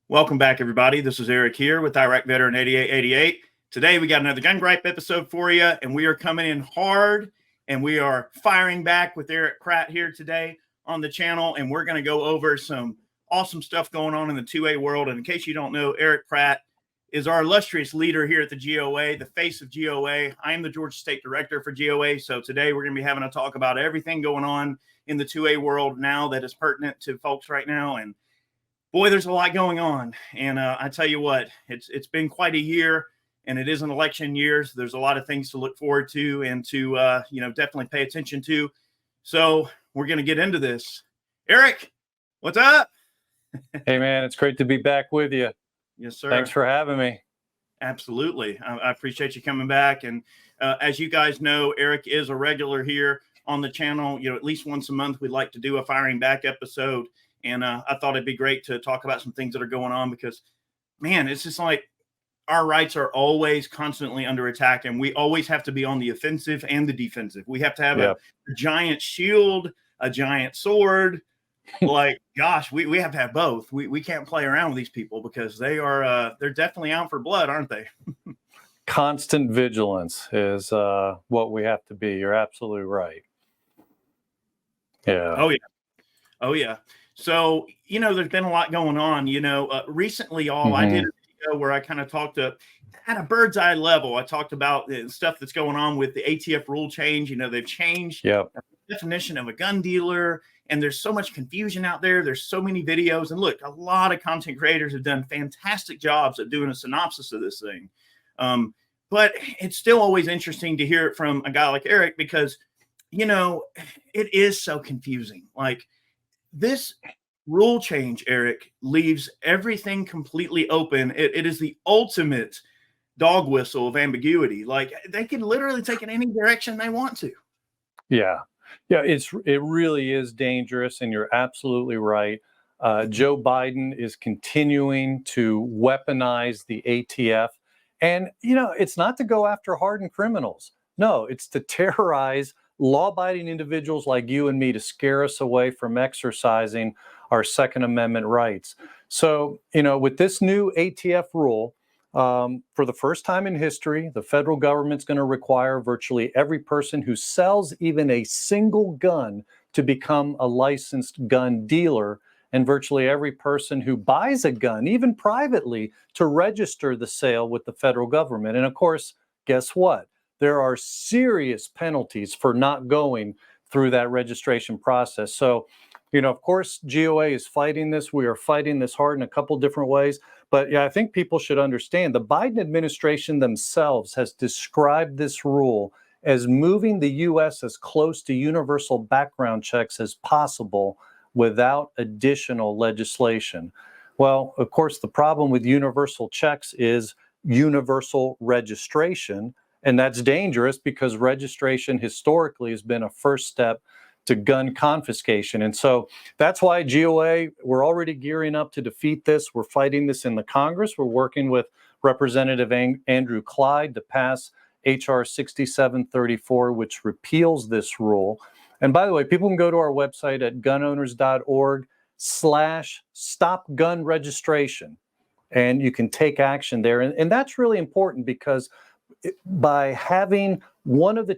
Welcome back, everybody. This is Eric here with Iraq Veteran 8888. Today, we got another Gun Gripe episode for you, and we are coming in hard, and we are firing back with Eric Pratt here today on the channel, and we're going to go over some awesome stuff going on in the 2A world. And in case you don't know, Eric Pratt is our illustrious leader here at the GOA, the face of GOA. I am the Georgia State Director for GOA, so today we're going to be having a talk about everything going on in the 2A world now that is pertinent to folks right now. And boy, there's a lot going on. And I tell you what, it's been quite a year, and it is an election year. So there's a lot of things to look forward to and to, definitely pay attention to. So we're going to get into this. Eric, what's up? Hey, man, it's great to be back with you. Yes, sir. Thanks for having me. Absolutely. I appreciate you coming back. And as you guys know, Eric is a regular here on the channel. At least once a month, we'd like to do a firing back episode. And I thought it'd be great to talk about some things that are going on because, man, it's just like our rights are always constantly under attack, and we always have to be on the offensive and the defensive. We have to have a giant shield, a giant sword. Like, gosh, we have to have both. We can't play around with these people because they're definitely out for blood, aren't they? Constant vigilance is what we have to be. You're absolutely right. Yeah. Oh, yeah. So, there's been a lot going on. Recently, I did a video where I kind of talked at a bird's eye level. I talked about the stuff that's going on with the ATF rule change. They've changed the definition of a gun dealer, and there's so much confusion out there. There's so many videos. And look, a lot of content creators have done fantastic jobs at doing a synopsis of this thing. But it's still always interesting to hear it from a guy like Eric because, it is so confusing. Like, this rule change, Eric, leaves everything completely open. It is the ultimate dog whistle of ambiguity. Like, they can literally take it any direction they want to. Yeah. It really is dangerous, and you're absolutely right. Joe Biden is continuing to weaponize the ATF, and it's not to go after hardened criminals. No, it's to terrorize law-abiding individuals like you and me, to scare us away from exercising our Second Amendment rights. So, with this new ATF rule, for the first time in history, the federal government's going to require virtually every person who sells even a single gun to become a licensed gun dealer, and virtually every person who buys a gun, even privately, to register the sale with the federal government. And of course, guess what? There are serious penalties for not going through that registration process. So, of course, GOA is fighting this. We are fighting this hard in a couple different ways. But I think people should understand the Biden administration themselves has described this rule as moving the U.S. as close to universal background checks as possible without additional legislation. Well, of course, the problem with universal checks is universal registration. And that's dangerous because registration historically has been a first step to gun confiscation. And so that's why GOA, we're already gearing up to defeat this. We're fighting this in the Congress. We're working with Representative Andrew Clyde to pass H.R. 6734, which repeals this rule. And by the way, people can go to our website at gunowners.org/stopgunregistration, and you can take action there. And that's really important because by having one of the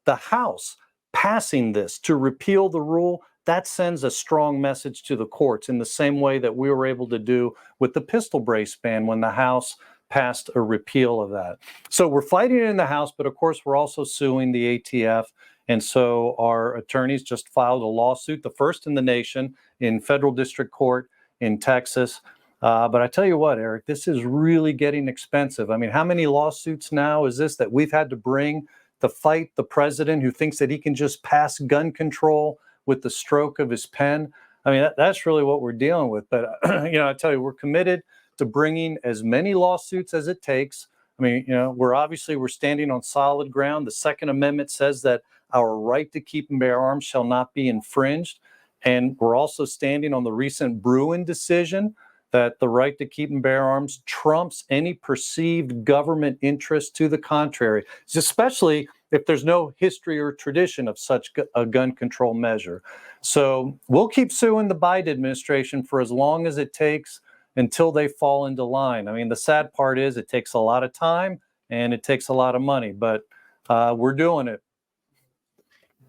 House passing this to repeal the rule, that sends a strong message to the courts in the same way that we were able to do with the pistol brace ban when the House passed a repeal of that. So we're fighting it in the House, but of course we're also suing the ATF. And so our attorneys just filed a lawsuit, the first in the nation, in federal district court in Texas. But I tell you what, Eric, this is really getting expensive. I mean, how many lawsuits now is this that we've had to bring to fight the president who thinks that he can just pass gun control with the stroke of his pen? I mean, that's really what we're dealing with. But, I tell you, we're committed to bringing as many lawsuits as it takes. I mean, we're standing on solid ground. The Second Amendment says that our right to keep and bear arms shall not be infringed. And we're also standing on the recent Bruen decision that the right to keep and bear arms trumps any perceived government interest to the contrary, especially if there's no history or tradition of such a gun control measure. So we'll keep suing the Biden administration for as long as it takes until they fall into line. I mean, the sad part is it takes a lot of time and it takes a lot of money, but we're doing it.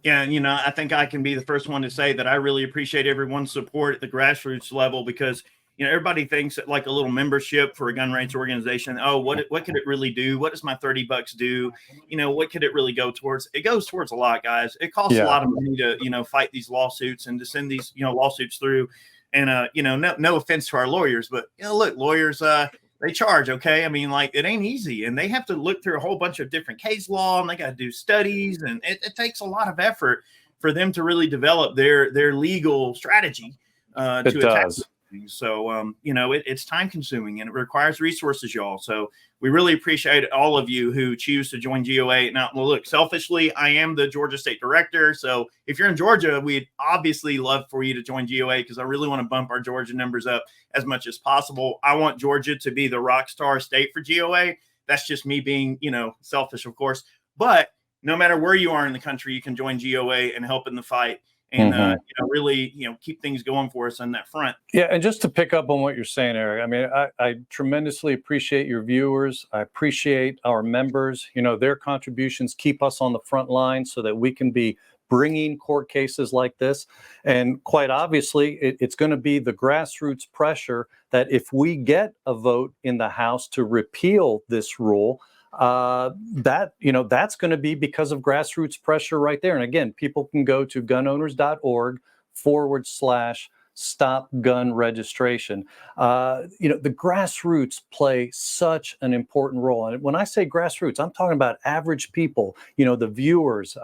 Yeah, and I think I can be the first one to say that I really appreciate everyone's support at the grassroots level, because everybody thinks that like a little membership for a gun rights organization, oh, what could it really do? What does my $30 do? What could it really go towards? It goes towards a lot, guys. It costs a lot of money to fight these lawsuits and to send these lawsuits through. And no offense to our lawyers, but look, lawyers they charge, okay? I mean, like, it ain't easy, and they have to look through a whole bunch of different case law, and they got to do studies, and it takes a lot of effort for them to really develop their legal strategy to attack things. So, it's time consuming, and it requires resources, y'all. So we really appreciate all of you who choose to join GOA. Now, look, selfishly, I am the Georgia State Director. So if you're in Georgia, we'd obviously love for you to join GOA, because I really want to bump our Georgia numbers up as much as possible. I want Georgia to be the rock star state for GOA. That's just me being, selfish, of course. But no matter where you are in the country, you can join GOA and help in the fight. And really, keep things going for us on that front. Yeah, and just to pick up on what you're saying, Eric, I mean, I tremendously appreciate your viewers. I appreciate our members. Their contributions keep us on the front line so that we can be bringing court cases like this. And quite obviously, it's going to be the grassroots pressure that if we get a vote in the House to repeal this rule, that's going to be because of grassroots pressure right there. And again, people can go to gunowners.org/stop gun registration. The grassroots play such an important role. And when I say grassroots, I'm talking about average people, the viewers,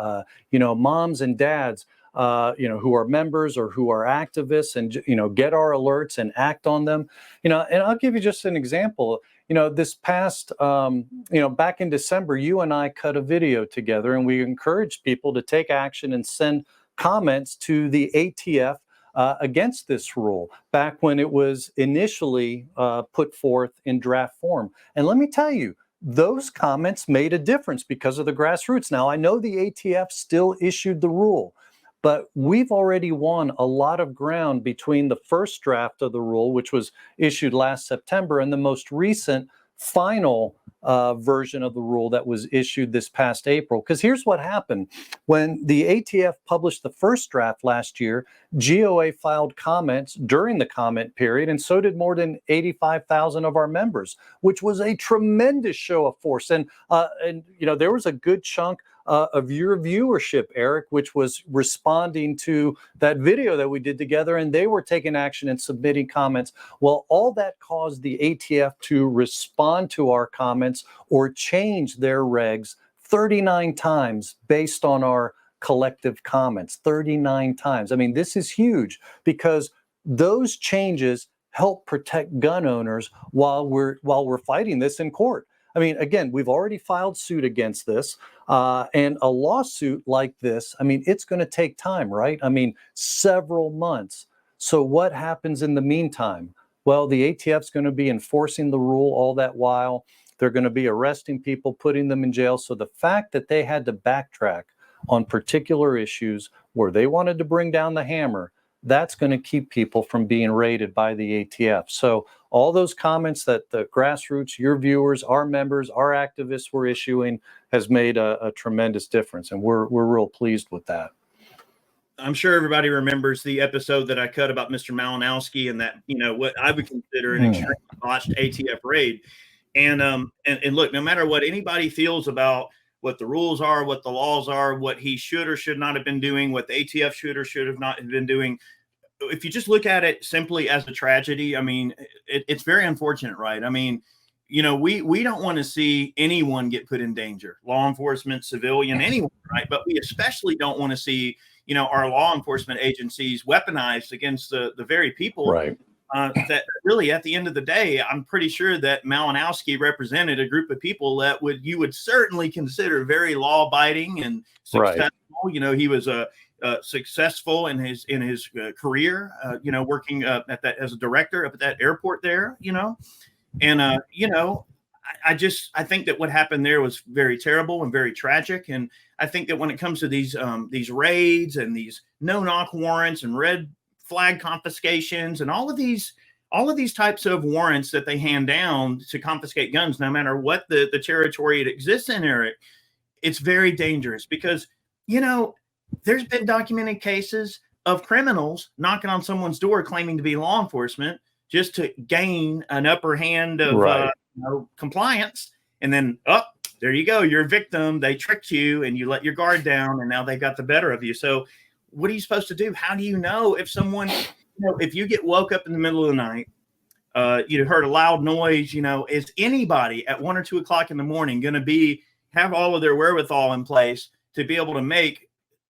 moms and dads, who are members or who are activists, and, get our alerts and act on them. And I'll give you just an example. This past, back in December, you and I cut a video together, and we encouraged people to take action and send comments to the ATF against this rule back when it was initially put forth in draft form. And let me tell you, those comments made a difference because of the grassroots. Now, I know the ATF still issued the rule, but we've already won a lot of ground between the first draft of the rule, which was issued last September, and the most recent final version of the rule that was issued this past April. Because here's what happened. When the ATF published the first draft last year, GOA filed comments during the comment period, and so did more than 85,000 of our members, which was a tremendous show of force. And there was a good chunk of your viewership, Eric, which was responding to that video that we did together, and they were taking action and submitting comments. Well, all that caused the ATF to respond to our comments or change their regs 39 times based on our collective comments, 39 times. I mean, this is huge because those changes help protect gun owners while we're fighting this in court. I mean, again, we've already filed suit against this, and a lawsuit like this, I mean, it's going to take time, right? I mean, several months. So what happens in the meantime? Well, the ATF's going to be enforcing the rule all that while. They're going to be arresting people, putting them in jail. So the fact that they had to backtrack on particular issues where they wanted to bring down the hammer, that's going to keep people from being raided by the ATF. So all those comments that the grassroots, your viewers, our members, our activists were issuing has made a tremendous difference. And we're real pleased with that. I'm sure everybody remembers the episode that I cut about Mr. Malinowski and that, what I would consider an extremely botched ATF raid. And look, no matter what anybody feels about what the rules are, what the laws are, what he should or should not have been doing, what the ATF should or should have not been doing, if you just look at it simply as a tragedy, I mean, it's very unfortunate, right? I mean, we don't want to see anyone get put in danger, law enforcement, civilian, anyone, right? But we especially don't want to see, our law enforcement agencies weaponized against the very people, right? That really, at the end of the day, I'm pretty sure that Malinowski represented a group of people that you would certainly consider very law-abiding and successful. Right. He was successful in his career, working at that as a director up at that airport there, and I think that what happened there was very terrible and very tragic. And I think that when it comes to these raids and these no-knock warrants and red flag confiscations and all of these types of warrants that they hand down to confiscate guns, no matter what the territory it exists in, Eric, it's very dangerous because, there's been documented cases of criminals knocking on someone's door claiming to be law enforcement just to gain an upper hand of compliance. And then, there you go. You're a victim. They tricked you and you let your guard down and now they got the better of you. So what are you supposed to do? How do you know if someone, if you get woke up in the middle of the night, you heard a loud noise, is anybody at 1 or 2 o'clock in the morning going to have all of their wherewithal in place to be able to make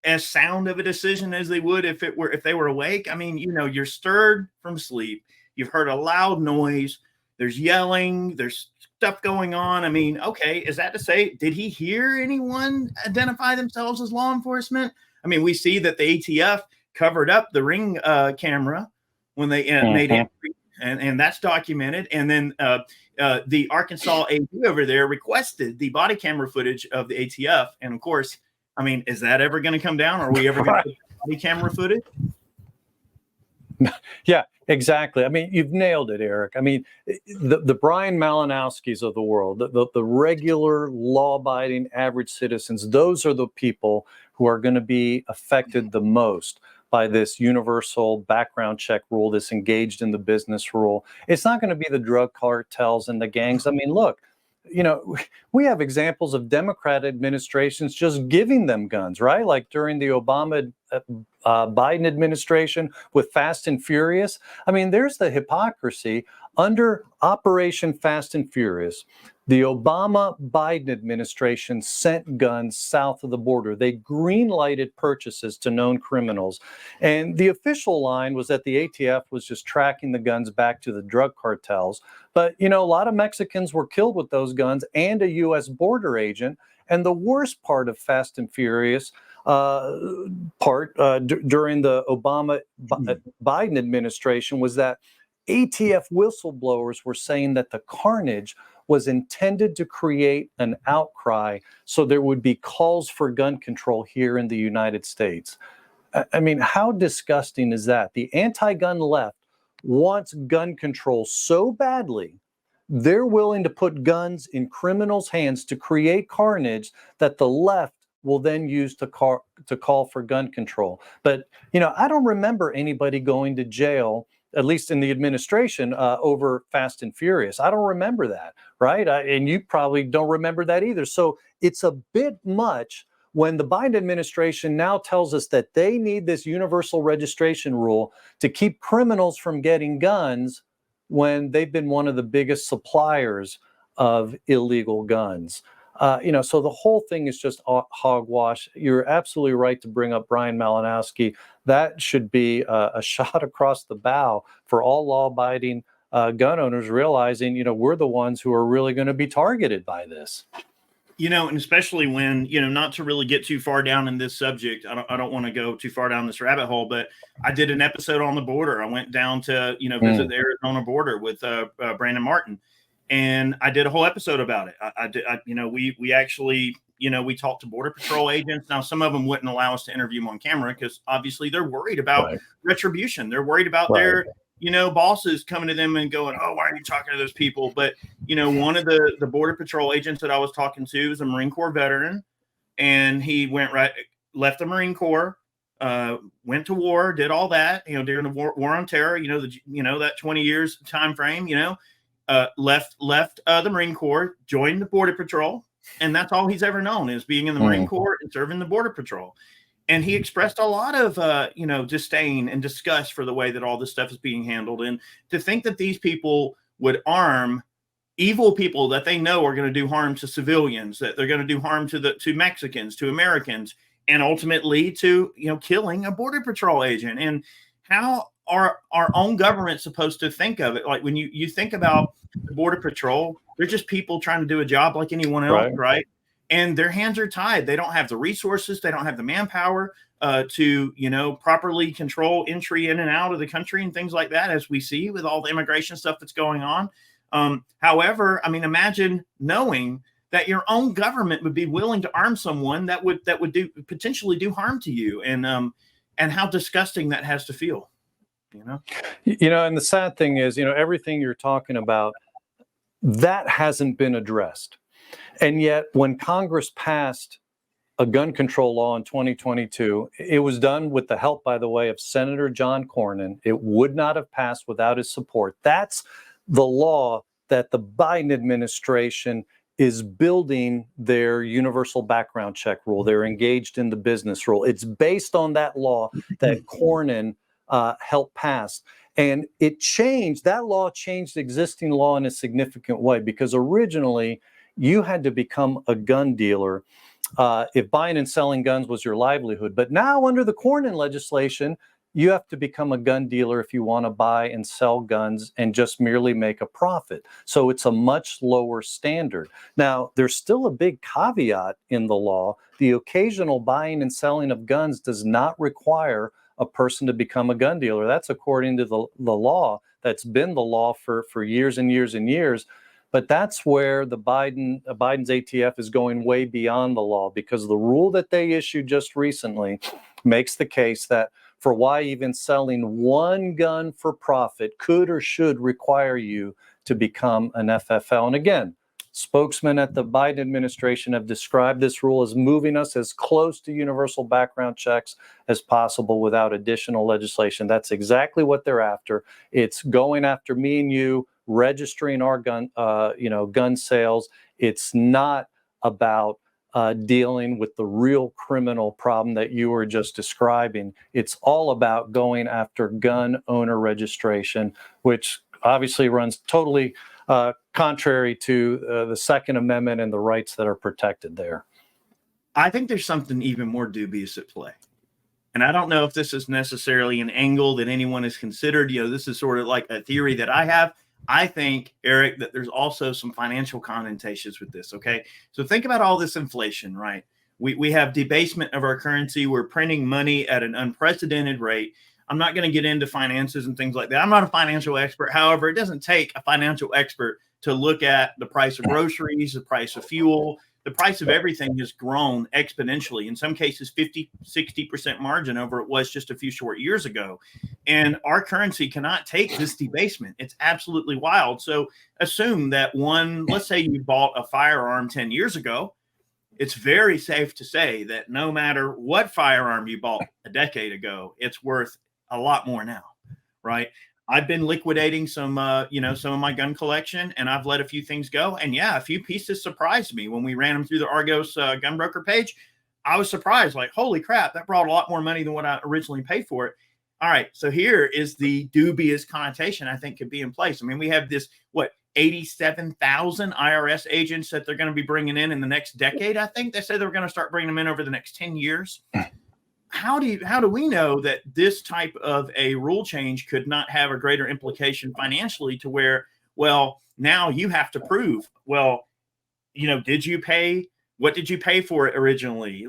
as sound of a decision as they would if they were awake? I mean, you're stirred from sleep. You've heard a loud noise. There's yelling. There's stuff going on. I mean, okay, is that to say, did he hear anyone identify themselves as law enforcement? I mean, we see that the ATF covered up the ring camera when they made entry, and that's documented. And then the Arkansas AD over there requested the body camera footage of the ATF. And of course, I mean, is that ever going to come down? Are we ever going to get body camera footage? Yeah, exactly. I mean, you've nailed it, Eric. I mean, the Brian Malinowskis of the world, the regular law-abiding average citizens, those are the people who are going to be affected the most by this universal background check rule, this engaged in the business rule. It's not going to be the drug cartels and the gangs. I mean, look, we have examples of Democrat administrations just giving them guns, right? Like during the Obama Biden administration with Fast and Furious. I mean, there's the hypocrisy under Operation Fast and Furious. The Obama Biden administration sent guns south of the border. They green-lighted purchases to known criminals. And the official line was that the ATF was just tracking the guns back to the drug cartels. But, a lot of Mexicans were killed with those guns and a U.S. border agent. And the worst part of Fast and Furious during the Obama Biden administration was that ATF whistleblowers were saying that the carnage was intended to create an outcry so there would be calls for gun control here in the United States. I mean, how disgusting is that? The anti-gun left wants gun control so badly, they're willing to put guns in criminals' hands to create carnage that the left will then use to call for gun control. But, I don't remember anybody going to jail, at least in the administration, over Fast and Furious. I don't remember that, right? And you probably don't remember that either. So it's a bit much when the Biden administration now tells us that they need this universal registration rule to keep criminals from getting guns when they've been one of the biggest suppliers of illegal guns. So the whole thing is just hogwash. You're absolutely right to bring up Brian Malinowski. That should be a shot across the bow for all law-abiding gun owners, realizing, we're the ones who are really going to be targeted by this. And especially when, not to really get too far down in this subject, I don't want to go too far down this rabbit hole, but I did an episode on the border. I went down to, visit the Arizona border with Brandon Martin. And I did a whole episode about it. We actually, we talked to Border Patrol agents. Now, some of them wouldn't allow us to interview them on camera because obviously they're worried about retribution. They're worried about their, bosses coming to them and going, oh, why are you talking to those people? But, one of the Border Patrol agents that I was talking to is a Marine Corps veteran. And he left the Marine Corps, went to war, did all that, during the war on terror, that 20 years time frame, left the Marine Corps, joined the Border Patrol, and that's all he's ever known is being in the Marine Corps and serving the Border Patrol. And he expressed a lot of, disdain and disgust for the way that all this stuff is being handled. And to think that these people would arm evil people that they know are going to do harm to civilians, that they're going to do harm to Mexicans, to Americans, and ultimately to, killing a Border Patrol agent. And how are our own government supposed to think of it? Like when you think about the Border Patrol, they're just people trying to do a job like anyone else, right? And their hands are tied. They don't have the resources. They don't have the manpower to, properly control entry in and out of the country and things like that, as we see with all the immigration stuff that's going on. However, I mean, imagine knowing that your own government would be willing to arm someone that would potentially do harm to you, and how disgusting that has to feel. And the sad thing is, everything you're talking about, that hasn't been addressed. And yet when Congress passed a gun control law in 2022, it was done with the help, by the way, of Senator John Cornyn. It would not have passed without his support. That's the law that the Biden administration is building their universal background check rule. They're engaged in the business rule. It's based on that law that Cornyn helped pass. And that law changed existing law in a significant way, because originally you had to become a gun dealer if buying and selling guns was your livelihood. But now under the Cornyn legislation, you have to become a gun dealer if you want to buy and sell guns and just merely make a profit. So it's a much lower standard. Now, there's still a big caveat in the law. The occasional buying and selling of guns does not require a person to become a gun dealer. That's according to the law. That's been the law for years and years and years. But that's where Biden's ATF is going way beyond the law, because the rule that they issued just recently makes the case that for why even selling one gun for profit could or should require you to become an FFL. And again, spokesmen at the Biden administration have described this rule as moving us as close to universal background checks as possible without additional legislation. That's exactly what they're after. It's going after me and you, registering our gun sales. It's not about dealing with the real criminal problem that you were just describing. It's all about going after gun owner registration, which obviously runs totally contrary to the Second Amendment and the rights that are protected there. I think there's something even more dubious at play. And I don't know if this is necessarily an angle that anyone has considered. This is sort of like a theory that I have. I think, Eric, that there's also some financial connotations with this. Okay. So think about all this inflation, right? We have debasement of our currency. We're printing money at an unprecedented rate. I'm not going to get into finances and things like that. I'm not a financial expert. However, it doesn't take a financial expert to look at the price of groceries, the price of fuel. The price of everything has grown exponentially, in some cases 50, 60% margin over it was just a few short years ago. And our currency cannot take this debasement. It's absolutely wild. So assume that let's say you bought a firearm 10 years ago. It's very safe to say that no matter what firearm you bought a decade ago, it's worth a lot more now, right? I've been liquidating some of my gun collection, and I've let a few things go. And yeah, a few pieces surprised me when we ran them through the Argos gun broker page. I was surprised, like, holy crap, that brought a lot more money than what I originally paid for it. All right, so here is the dubious connotation I think could be in place. I mean, we have this, 87,000 IRS agents that they're going to be bringing in the next decade. I think they said they're going to start bringing them in over the next 10 years. How do we know that this type of a rule change could not have a greater implication financially to where, well, now you have to prove, did you pay? What did you pay for it originally?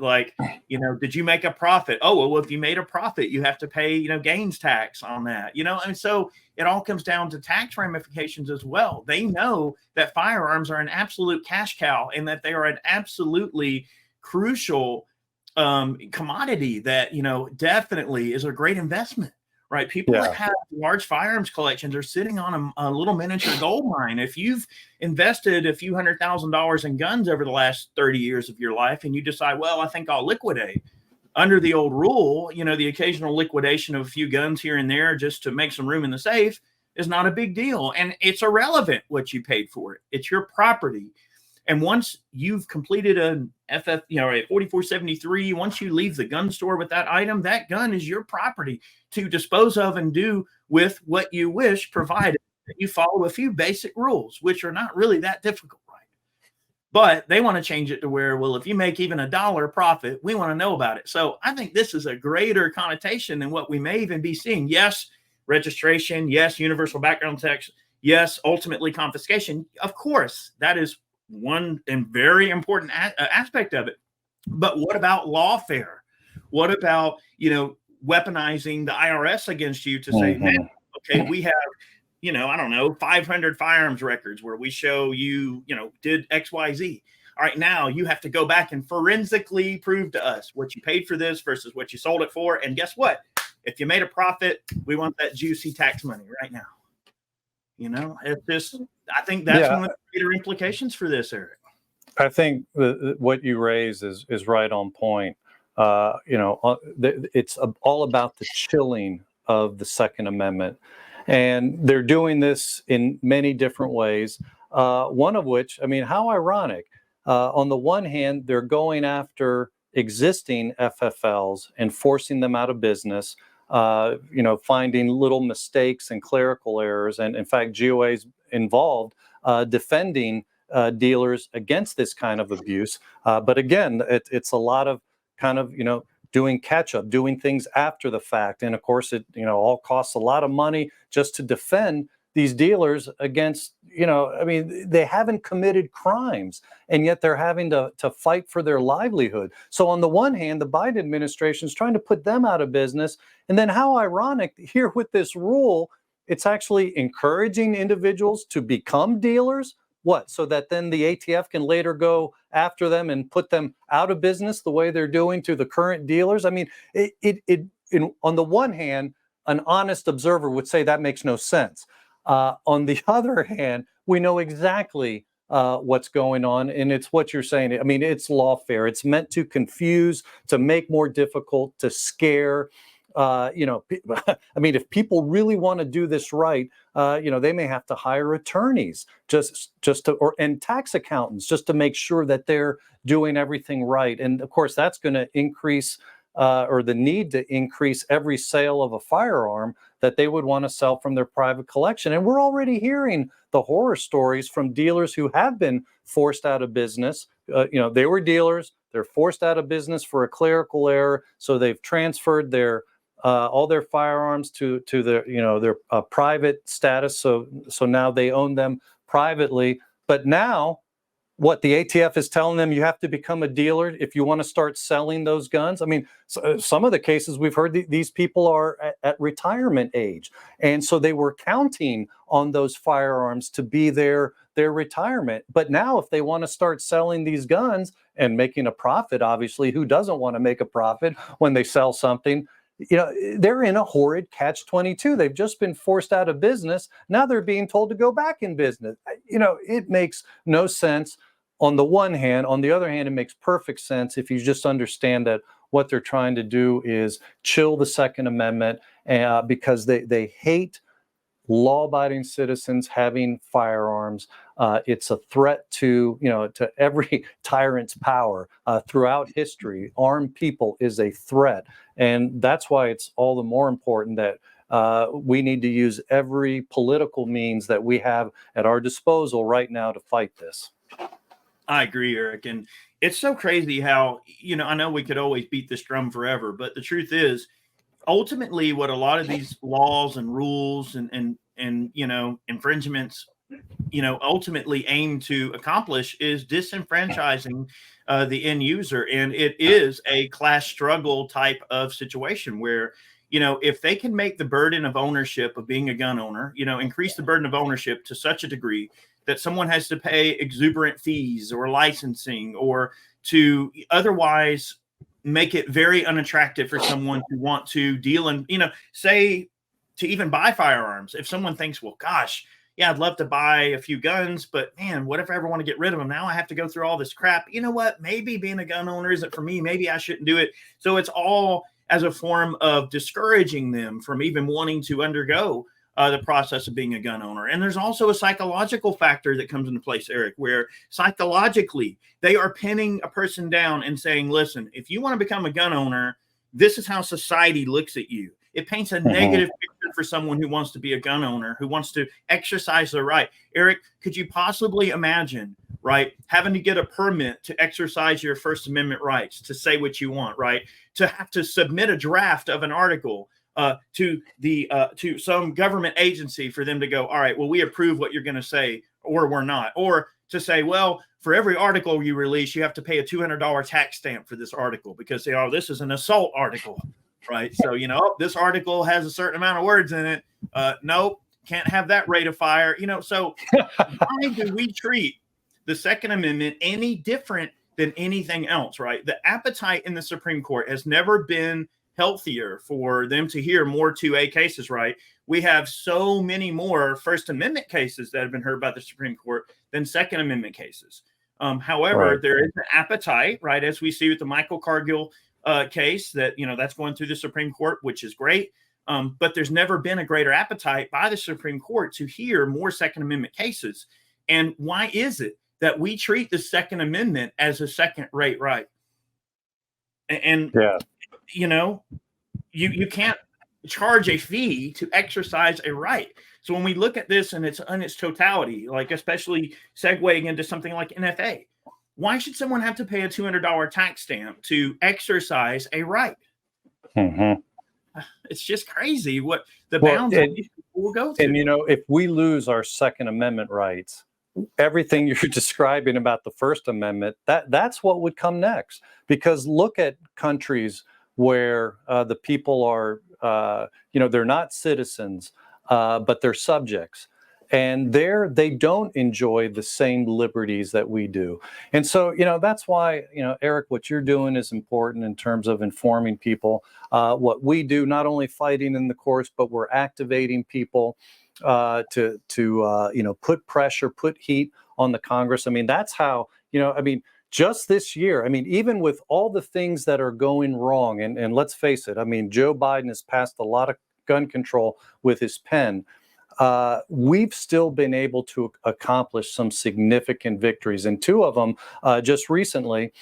Did you make a profit? Oh, well, if you made a profit, you have to pay, gains tax on that, and so it all comes down to tax ramifications as well. They know that firearms are an absolute cash cow and that they are an absolutely crucial commodity that, definitely is a great investment, right? People that have large firearms collections are sitting on a little miniature gold mine. If you've invested a few $100,000 in guns over the last 30 years of your life and you decide, well, I think I'll liquidate under the old rule, the occasional liquidation of a few guns here and there just to make some room in the safe is not a big deal. And it's irrelevant what you paid for it. It's your property. And once you've completed an a 4473, once you leave the gun store with that item, that gun is your property to dispose of and do with what you wish, provided that you follow a few basic rules, which are not really that difficult, right? But they want to change it to where, well, if you make even $1 profit, we want to know about it. So I think this is a greater connotation than what we may even be seeing. Yes, registration. Yes, universal background checks. Yes, ultimately confiscation. Of course, that is one and very important aspect of it. But what about lawfare? What about, weaponizing the IRS against you to say, man, okay, we have I don't know, 500 firearms records where we show you, did XYZ. All right, now you have to go back and forensically prove to us what you paid for this versus what you sold it for. And guess what? If you made a profit, we want that juicy tax money right now. It's just, I think that's one of the greater implications for this, Eric. I think what you raise is right on point. It's all about the chilling of the Second Amendment. And they're doing this in many different ways. One of which, how ironic. On the one hand, they're going after existing FFLs and forcing them out of business, finding little mistakes and clerical errors. And in fact, GOA is involved defending dealers against this kind of abuse. But again, it's a lot of kind of, doing catch up, doing things after the fact. And of course, it, all costs a lot of money just to defend these dealers against, they haven't committed crimes, and yet they're having to fight for their livelihood. So on the one hand, the Biden administration is trying to put them out of business. And then how ironic here with this rule, it's actually encouraging individuals to become dealers. What? So that then the ATF can later go after them and put them out of business the way they're doing to the current dealers. On the one hand, an honest observer would say that makes no sense. On the other hand, we know exactly what's going on, and it's what you're saying. It's lawfare. It's meant to confuse, to make more difficult, to scare. If people really want to do this right, they may have to hire attorneys and tax accountants just to make sure that they're doing everything right. And of course, that's going to increase or the need to increase every sale of a firearm that they would want to sell from their private collection. And we're already hearing the horror stories from dealers who have been forced out of business. They were dealers. They're forced out of business for a clerical error. So they've transferred all their firearms to their private status. So now they own them privately. But now, what the ATF is telling them, you have to become a dealer if you want to start selling those guns. Some of the cases we've heard, these people are at retirement age. And so they were counting on those firearms to be their retirement. But now if they want to start selling these guns and making a profit, obviously, who doesn't want to make a profit when they sell something? They're in a horrid catch-22. They've just been forced out of business. Now they're being told to go back in business. It makes no sense on the one hand. On the other hand, it makes perfect sense if you just understand that what they're trying to do is chill the Second Amendment because they hate law-abiding citizens having firearms. It's a threat to every tyrant's power throughout history. Armed people is a threat, and that's why it's all the more important that we need to use every political means that we have at our disposal right now to fight this. I agree, Eric, and it's so crazy how I know we could always beat this drum forever, but the truth is, ultimately, what a lot of these laws and rules and infringements, ultimately aim to accomplish is disenfranchising the end user. And it is a class struggle type of situation where, if they can make the burden of ownership of being a gun owner, increase the burden of ownership to such a degree that someone has to pay exuberant fees or licensing or to otherwise make it very unattractive for someone to want to deal in, say, to even buy firearms. If someone thinks, well, gosh, yeah, I'd love to buy a few guns, but man, what if I ever want to get rid of them? Now I have to go through all this crap. You know what? Maybe being a gun owner isn't for me. Maybe I shouldn't do it. So it's all as a form of discouraging them from even wanting to undergo the process of being a gun owner. And there's also a psychological factor that comes into place, Eric, where psychologically they are pinning a person down and saying, listen, if you want to become a gun owner, this is how society looks at you. It paints a negative picture for someone who wants to be a gun owner, who wants to exercise their right. Eric, could you possibly imagine, right, having to get a permit to exercise your First Amendment rights, to say what you want, right, to have to submit a draft of an article to some government agency for them to go, all right, well, we approve what you're going to say, or we're not, or to say, well, for every article you release, you have to pay a $200 tax stamp for this article because this is an assault article, right? So, this article has a certain amount of words in it. Nope, can't have that rate of fire. So why do we treat the Second Amendment any different than anything else, right? The appetite in the Supreme Court has never been healthier for them to hear more 2A cases, right? We have so many more First Amendment cases that have been heard by the Supreme Court than Second Amendment cases. However, Right. there is an appetite, right, as we see with the Michael Cargill case that, that's going through the Supreme Court, which is great. But there's never been a greater appetite by the Supreme Court to hear more Second Amendment cases. And why is it that we treat the Second Amendment as a second-rate right? And Yeah. You can't charge a fee to exercise a right. So when we look at this in its totality, like especially segueing into something like NFA, why should someone have to pay a $200 tax stamp to exercise a right? Mm-hmm. It's just crazy what the bounds will go to. And, if we lose our Second Amendment rights, everything you're describing about the First Amendment, that's what would come next. Because look at countries where the people are, they're not citizens, but they're subjects. And there they don't enjoy the same liberties that we do. And so, that's why, Eric, what you're doing is important in terms of informing people. What we do, not only fighting in the courts, but we're activating people to put pressure, put heat on the Congress. I mean, that's how, just this year, even with all the things that are going wrong, and let's face it, Joe Biden has passed a lot of gun control with his pen. We've still been able to accomplish some significant victories. And two of them, just recently,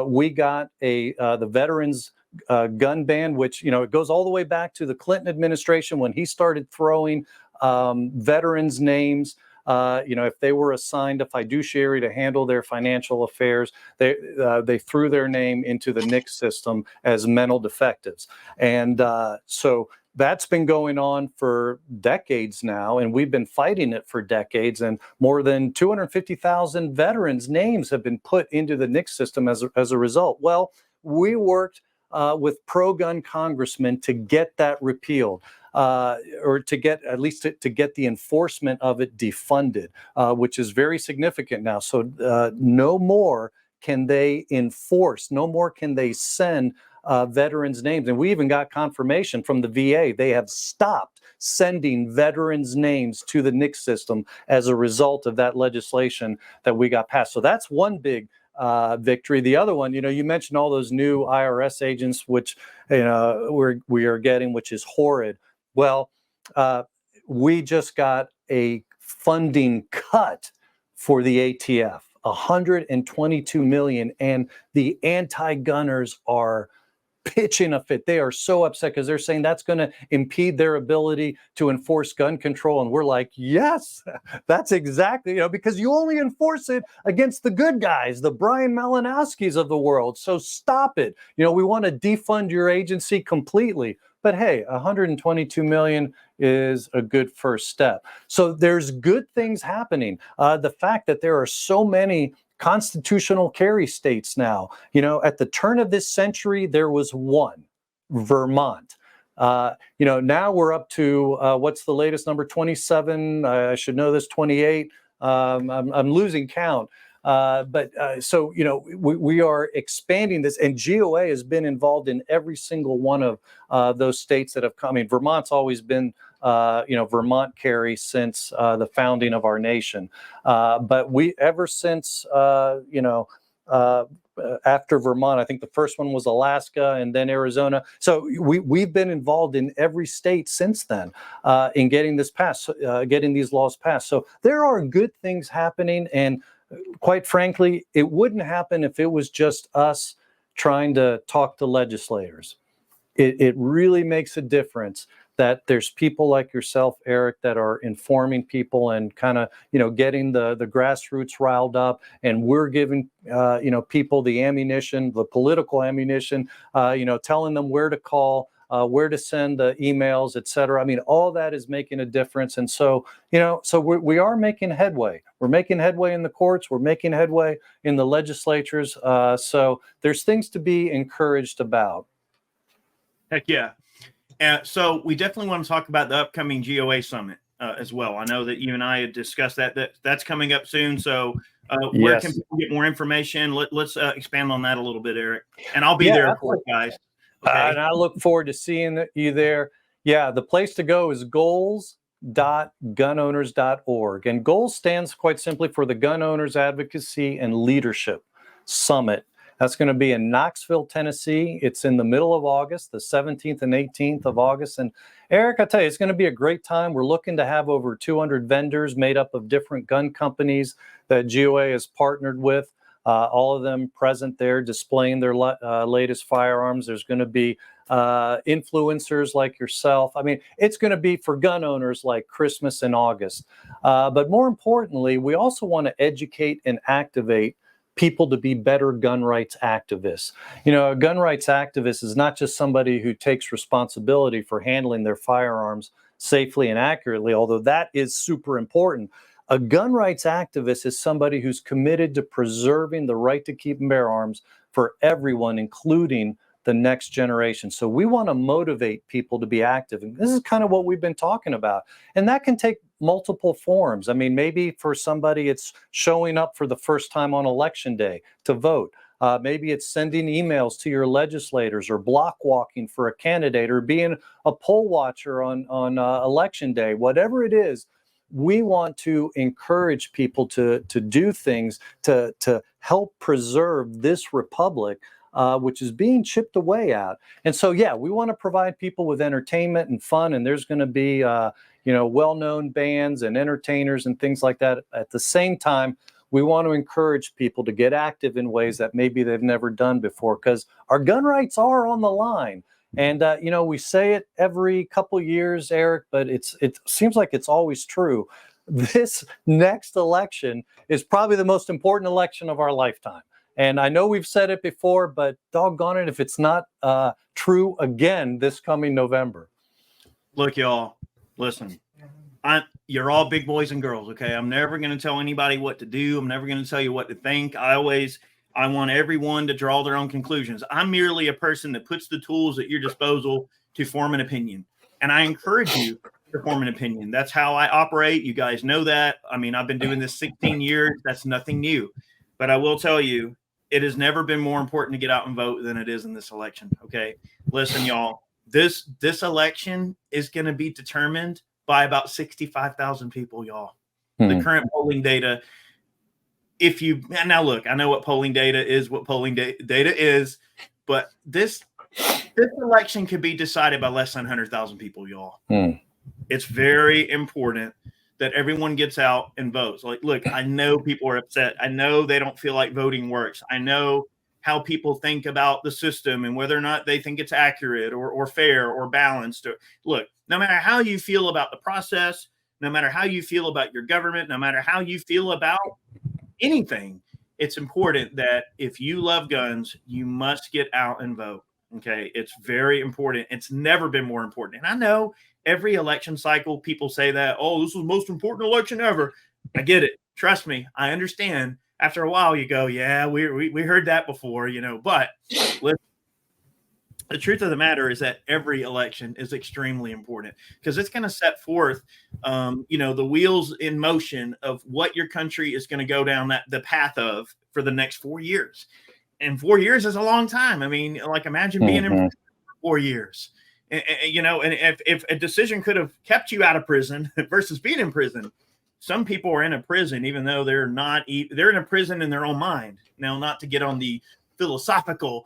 we got the veterans gun ban, which, it goes all the way back to the Clinton administration when he started throwing veterans' names. If they were assigned a fiduciary to handle their financial affairs, they threw their name into the NICS system as mental defectives. And so that's been going on for decades now, and we've been fighting it for decades. And more than 250,000 veterans' names have been put into the NICS system as a result. Well, we worked with pro-gun congressmen to get that repealed. Or to get at least to get the enforcement of it defunded, which is very significant now. So no more can they enforce, no more can they send veterans' names. And we even got confirmation from the VA. They have stopped sending veterans' names to the NICS system as a result of that legislation that we got passed. So that's one big victory. The other one, you mentioned all those new IRS agents, which we are getting, which is horrid. Well, we just got a funding cut for the ATF, $122 million, and the anti-gunners are pitching a fit. They are so upset because they're saying that's going to impede their ability to enforce gun control. And we're like, yes, that's exactly, because you only enforce it against the good guys, the Brian Malinowskis of the world. So stop it. We want to defund your agency completely. But hey, $122 million is a good first step. So there's good things happening. The fact that there are so many constitutional carry states now. At the turn of this century, there was one, Vermont. Now we're up to what's the latest number? 27. I should know this. 28. I'm losing count. So we are expanding this, and GOA has been involved in every single one of those states that have come. Vermont's always been, Vermont carry since the founding of our nation. But ever since, after Vermont, I think the first one was Alaska and then Arizona. So we've been involved in every state since then in getting this passed, getting these laws passed. So there are good things happening, and quite frankly, it wouldn't happen if it was just us trying to talk to legislators. It really makes a difference that there's people like yourself, Eric, that are informing people and kind of, getting the grassroots riled up. And we're giving, people the ammunition, the political ammunition, telling them where to call, where to send the emails, et cetera. All that is making a difference. And so, we are making headway. We're making headway in the courts. We're making headway in the legislatures. So there's things to be encouraged about. Heck yeah. So we definitely want to talk about the upcoming GOA summit. as well. I know that you and I had discussed that's coming up soon. So where can Yes. people get more information? Let's expand on that a little bit, Eric. And I'll be Yeah, there, of absolutely. course, guys. Okay. And I look forward to seeing you there. Yeah, the place to go is goals.gunowners.org. And GOALS stands quite simply for the Gun Owners Advocacy and Leadership Summit. That's going to be in Knoxville, Tennessee. It's in the middle of August, the 17th and 18th of August. And Eric, I tell you, it's going to be a great time. We're looking to have over 200 vendors made up of different gun companies that GOA has partnered with. All of them present there displaying their latest firearms. There's going to be influencers like yourself. I mean, it's going to be for gun owners like Christmas in August. But more importantly, we also want to educate and activate people to be better gun rights activists. You know, a gun rights activist is not just somebody who takes responsibility for handling their firearms safely and accurately, although that is super important. A gun rights activist is somebody who's committed to preserving the right to keep and bear arms for everyone, including the next generation. So we want to motivate people to be active. And this is kind of what we've been talking about. And that can take multiple forms. I mean, maybe for somebody, it's showing up for the first time on election day to vote. Maybe it's sending emails to your legislators or block walking for a candidate or being a poll watcher on election day. Whatever it is, we want to encourage people to do things to help preserve this republic, which is being chipped away at. And so, yeah, we want to provide people with entertainment and fun. And there's going to be, well-known bands and entertainers and things like that. At the same time, we want to encourage people to get active in ways that maybe they've never done before, because our gun rights are on the line. And, we say it every couple years, Eric, but it seems like it's always true. This next election is probably the most important election of our lifetime. And I know we've said it before, but doggone it if it's not true again this coming November. Look, y'all, listen, you're all big boys and girls, okay? I'm never going to tell anybody what to do. I'm never going to tell you what to think. I want everyone to draw their own conclusions. I'm merely a person that puts the tools at your disposal to form an opinion. And I encourage you to form an opinion. That's how I operate. You guys know that. I mean, I've been doing this 16 years. That's nothing new. But I will tell you, it has never been more important to get out and vote than it is in this election, okay? Listen, y'all, this election is going to be determined by about 65,000 people, y'all. The current polling data, now look, I know what polling data is, data is, but this election could be decided by less than 100,000 people, y'all. It's very important that everyone gets out and votes. Like, look, I know people are upset. I know they don't feel like voting works. I know how people think about the system and whether or not they think it's accurate or fair or balanced. Look, no matter how you feel about the process, no matter how you feel about your government, no matter how you feel about anything, it's important that if you love guns, you must get out and vote. Okay. It's very important. It's never been more important. And I know every election cycle, people say that, oh, this was the most important election ever. I get it. Trust me. I understand. After a while, you go, yeah, we heard that before, but listen, the truth of the matter is that every election is extremely important because it's going to set forth, the wheels in motion of what your country is going to go down the path of for the next 4 years. And 4 years is a long time. I mean, like, imagine being in prison for 4 years. And if a decision could have kept you out of prison versus being in prison, some people are in a prison, even though they're in a prison in their own mind. Now, not to get on the philosophical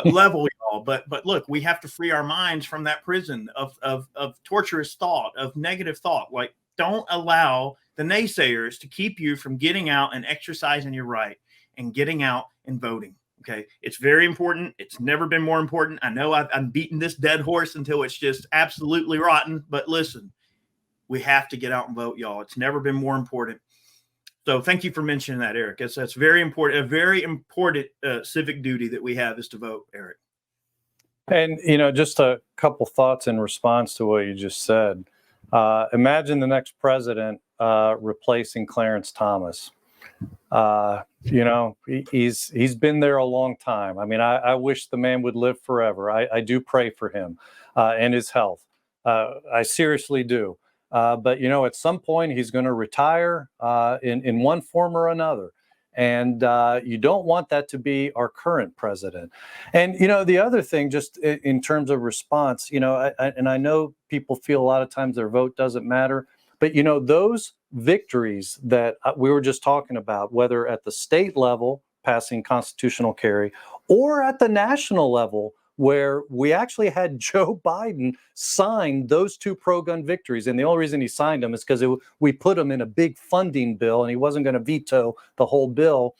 level, y'all, but look, we have to free our minds from that prison of torturous thought, of negative thought. Like, don't allow the naysayers to keep you from getting out and exercising your right and getting out and voting. Okay. It's very important. It's never been more important. I know I'm beating this dead horse until it's just absolutely rotten, but listen, we have to get out and vote, y'all. It's never been more important. So thank you for mentioning that, Eric. That's very important. A very important civic duty that we have is to vote, Eric. And, just a couple thoughts in response to what you just said. Imagine the next president replacing Clarence Thomas. He's been there a long time. I mean, I wish the man would live forever. I do pray for him and his health. I seriously do. But at some point he's going to retire in one form or another. And you don't want that to be our current president. And, the other thing, just in terms of response, and I know people feel a lot of times their vote doesn't matter, but, those victories that we were just talking about, whether at the state level, passing constitutional carry, or at the national level, where we actually had Joe Biden sign those two pro-gun victories. And the only reason he signed them is because we put him in a big funding bill, and he wasn't going to veto the whole bill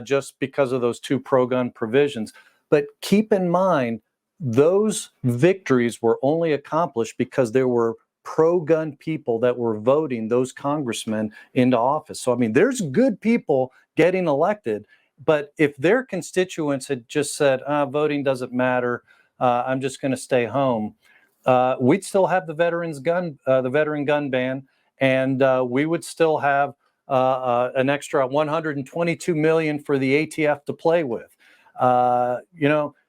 just because of those two pro-gun provisions. But keep in mind, those victories were only accomplished because there were pro-gun people that were voting those congressmen into office. So, I mean, there's good people getting elected. But if their constituents had just said, voting doesn't matter, I'm just going to stay home, we'd still have the veteran gun ban, and we would still have an extra 122 million for the ATF to play with.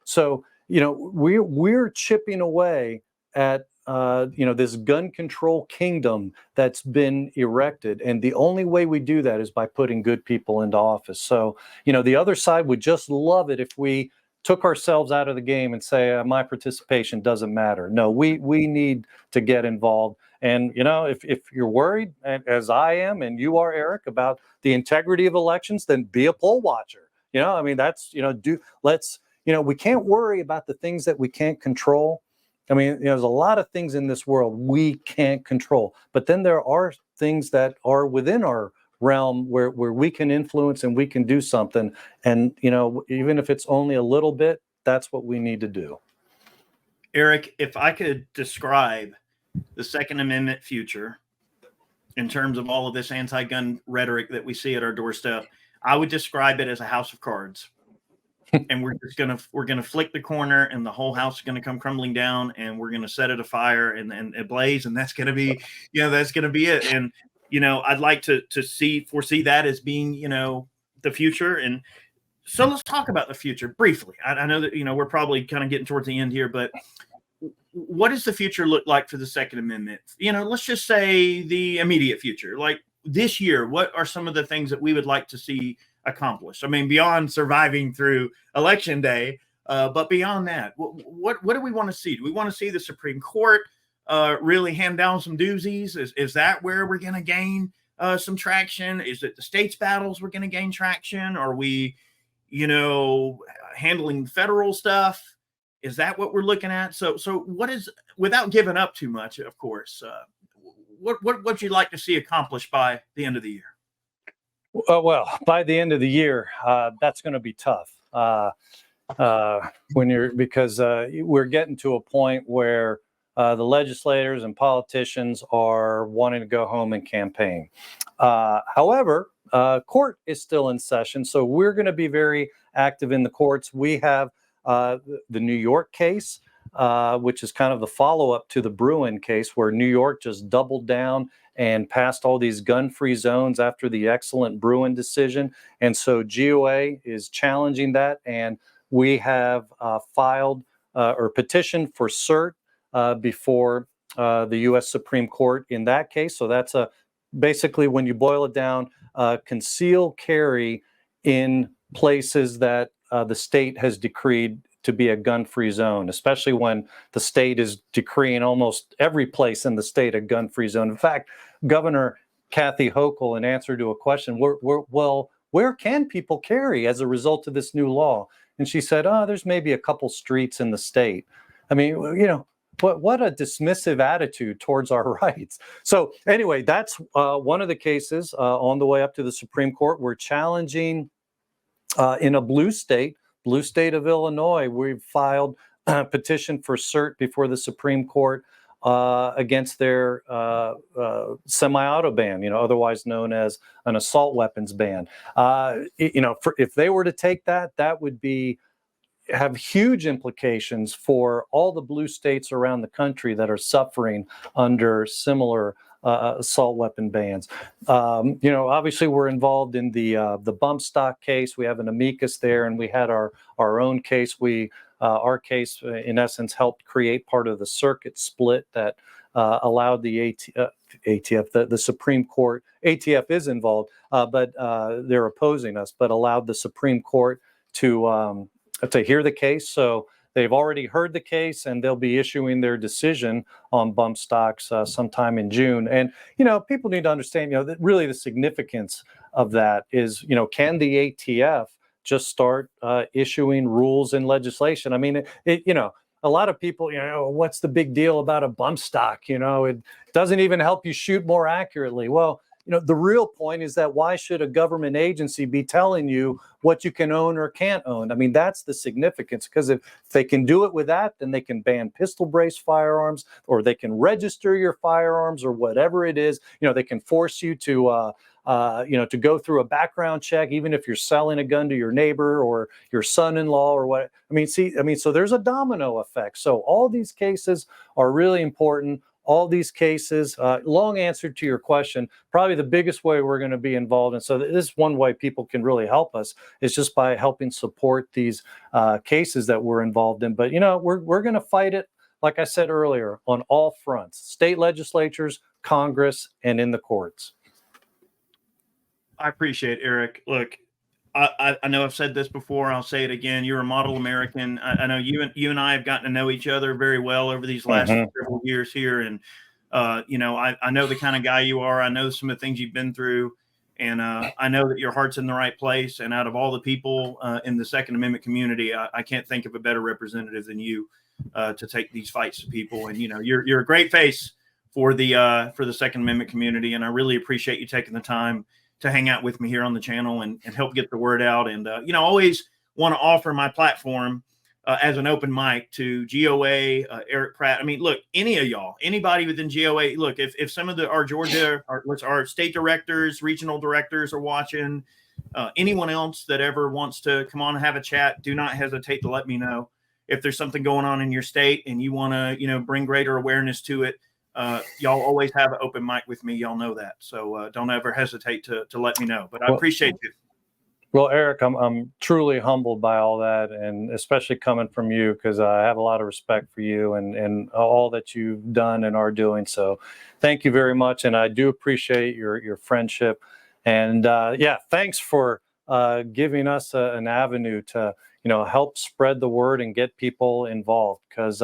So we're chipping away at this gun control kingdom that's been erected. And the only way we do that is by putting good people into office. So, the other side would just love it if we took ourselves out of the game and say, my participation doesn't matter. No, we need to get involved. And, if you're worried, as I am, and you are, Eric, about the integrity of elections, then be a poll watcher. That's, we can't worry about the things that we can't control. I mean, there's a lot of things in this world we can't control, but then there are things that are within our realm where we can influence and we can do something. And, even if it's only a little bit, that's what we need to do. Eric, if I could describe the Second Amendment future in terms of all of this anti-gun rhetoric that we see at our doorstep, I would describe it as a house of cards. And we're gonna flick the corner, and the whole house is gonna come crumbling down, and we're gonna set it afire and ablaze, and that's gonna be, that's gonna be it. And I'd like to foresee that as being, the future. And so let's talk about the future briefly. I know that we're probably kind of getting towards the end here, but what does the future look like for the Second Amendment? Let's just say the immediate future, like this year. What are some of the things that we would like to see accomplished? I mean, beyond surviving through election day, but beyond that, what do we want to see? Do we want to see the Supreme Court really hand down some doozies? Is that where we're going to gain some traction? Is it the states battles we're going to gain traction? Are we, handling federal stuff? Is that what we're looking at? So what is, without giving up too much, of course, what would you like to see accomplished by the end of the year? Well, by the end of the year, that's going to be tough. Because we're getting to a point where the legislators and politicians are wanting to go home and campaign. However, court is still in session, so we're going to be very active in the courts. We have the New York case, which is kind of the follow-up to the Bruen case, where New York just doubled down and passed all these gun-free zones after the excellent Bruen decision. And so GOA is challenging that, and we have filed or petitioned for cert before the U.S. Supreme Court in that case. So that's basically, when you boil it down, concealed carry in places that the state has decreed to be a gun-free zone, especially when the state is decreeing almost every place in the state a gun-free zone. In fact, Governor Kathy Hochul, in answer to a question, where can people carry as a result of this new law? And she said, there's maybe a couple streets in the state. I mean, what a dismissive attitude towards our rights. So anyway, that's one of the cases on the way up to the Supreme Court. We're challenging in a blue state of Illinois. We've filed a petition for cert before the Supreme Court against their semi-auto ban, otherwise known as an assault weapons ban. If they were to take that, that would have huge implications for all the blue states around the country that are suffering under similar assault weapon bans. Obviously we're involved in the bump stock case. We have an amicus there, and we had our own case. Our case, in essence, helped create part of the circuit split that allowed the ATF, the Supreme Court. ATF is involved, but they're opposing us, but allowed the Supreme Court to hear the case. So they've already heard the case, and they'll be issuing their decision on bump stocks sometime in June. And, people need to understand, that really the significance of that is, can the ATF just start issuing rules and legislation? I mean, a lot of people, what's the big deal about a bump stock? It doesn't even help you shoot more accurately. Well, the real point is that why should a government agency be telling you what you can own or can't own? I mean, that's the significance, because if they can do it with that, then they can ban pistol brace firearms, or they can register your firearms, or whatever it is. They can force you to go through a background check, even if you're selling a gun to your neighbor or your son-in-law or what. So there's a domino effect. So all these cases are really important. All these cases, long answer to your question, probably the biggest way we're going to be involved. And so this is one way people can really help us, is just by helping support these cases that we're involved in. But, we're going to fight it, like I said earlier, on all fronts: state legislatures, Congress, and in the courts. I appreciate it, Eric. Look, I know I've said this before. I'll say it again. You're a model American. I know you and I have gotten to know each other very well over these last several years here. And, I know the kind of guy you are. I know some of the things you've been through. And I know that your heart's in the right place. And out of all the people in the Second Amendment community, I can't think of a better representative than you to take these fights to people. And, you're a great face for the Second Amendment community. And I really appreciate you taking the time to hang out with me here on the channel and help get the word out. And, always want to offer my platform as an open mic to GOA, Eric Pratt. I mean, look, any of y'all, anybody within GOA, look, if some of our Georgia, our state directors, regional directors are watching, anyone else that ever wants to come on and have a chat, do not hesitate to let me know. If there's something going on in your state and you want to, bring greater awareness to it, y'all always have an open mic with me. Y'all know that. So don't ever hesitate to let me know. But I appreciate you. Well, Eric, I'm truly humbled by all that, and especially coming from you, because I have a lot of respect for you and all that you've done and are doing. So thank you very much. And I do appreciate your friendship. And thanks for giving us an avenue to, help spread the word and get people involved. Because,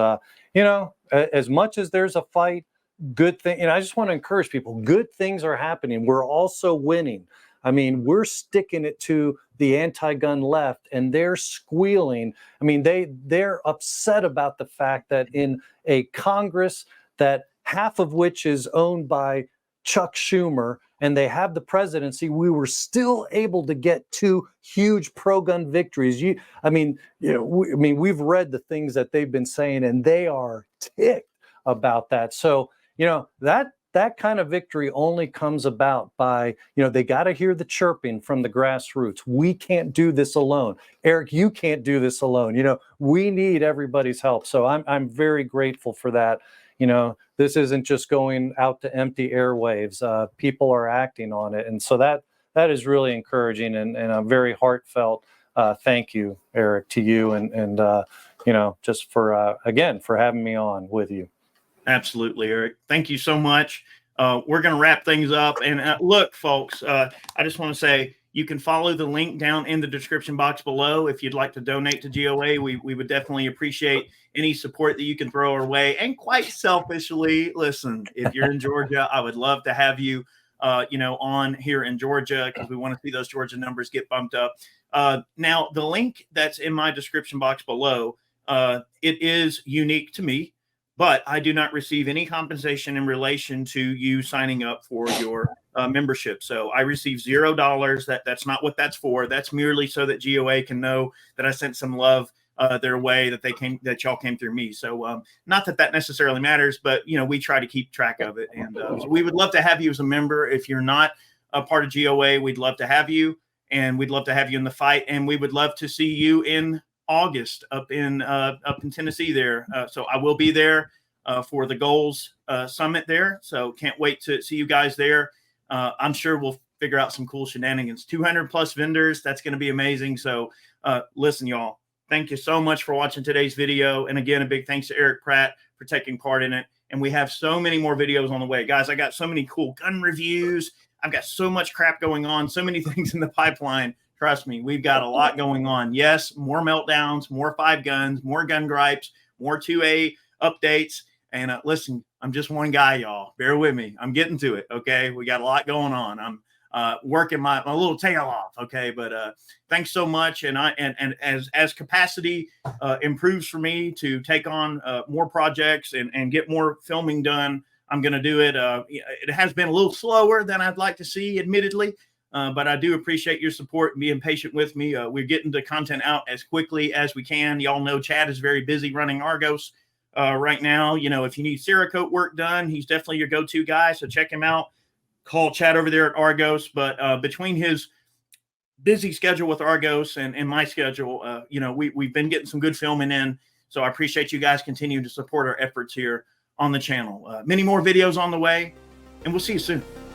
as much as there's a fight, good thing, I just want to encourage people, good things are happening. We're also winning. I mean, we're sticking it to the anti-gun left, and they're squealing. I mean, they're upset about the fact that in a Congress that half of which is owned by Chuck Schumer, and they have the presidency, we were still able to get 2 huge pro-gun victories. We've read the things that they've been saying, and they are ticked about that. So, that kind of victory only comes about by, they got to hear the chirping from the grassroots. We can't do this alone. Eric, you can't do this alone. We need everybody's help. So I'm very grateful for that. This isn't just going out to empty airwaves. People are acting on it. And so that is really encouraging, and a very heartfelt thank you, Eric, to you and just for having me on with you. Absolutely, Eric. Thank you so much. We're going to wrap things up. And look, folks, I just want to say you can follow the link down in the description box below if you'd like to donate to GOA. We would definitely appreciate any support that you can throw our way. And quite selfishly, listen, if you're in Georgia, I would love to have you, on here in Georgia, because we want to see those Georgia numbers get bumped up. Now, the link that's in my description box below, it is unique to me, but I do not receive any compensation in relation to you signing up for your membership. So I receive $0. That's not what that's for. That's merely so that GOA can know that I sent some love their way, that y'all came through me. So not that necessarily matters, but we try to keep track of it. And so we would love to have you as a member. If you're not a part of GOA, we'd love to have you, and we'd love to have you in the fight. And we would love to see you in August up in Tennessee there. So I will be there for the Goals Summit there. So can't wait to see you guys there. I'm sure we'll figure out some cool shenanigans. 200 plus vendors. That's going to be amazing. So listen, y'all, thank you so much for watching today's video. And again, a big thanks to Eric Pratt for taking part in it. and we have so many more videos on the way. Guys, I got so many cool gun reviews. I've got so much crap going on, so many things in the pipeline. Trust me, we've got a lot going on. Yes, more meltdowns, more 5 guns, more gun gripes, more 2A updates. And listen, I'm just one guy, y'all. Bear with me. I'm getting to it, okay? We got a lot going on. I'm working my little tail off, okay? But thanks so much. And as capacity improves for me to take on more projects and get more filming done, I'm going to do it. It has been a little slower than I'd like to see, admittedly. But I do appreciate your support and being patient with me. We're getting the content out as quickly as we can. Y'all know Chad is very busy running Argos right now. You know, if you need Cerakote work done, he's definitely your go-to guy. So check him out. Call Chad over there at Argos. But between his busy schedule with Argos and my schedule, you know, we've been getting some good filming in. So I appreciate you guys continuing to support our efforts here on the channel. Many more videos on the way, and we'll see you soon.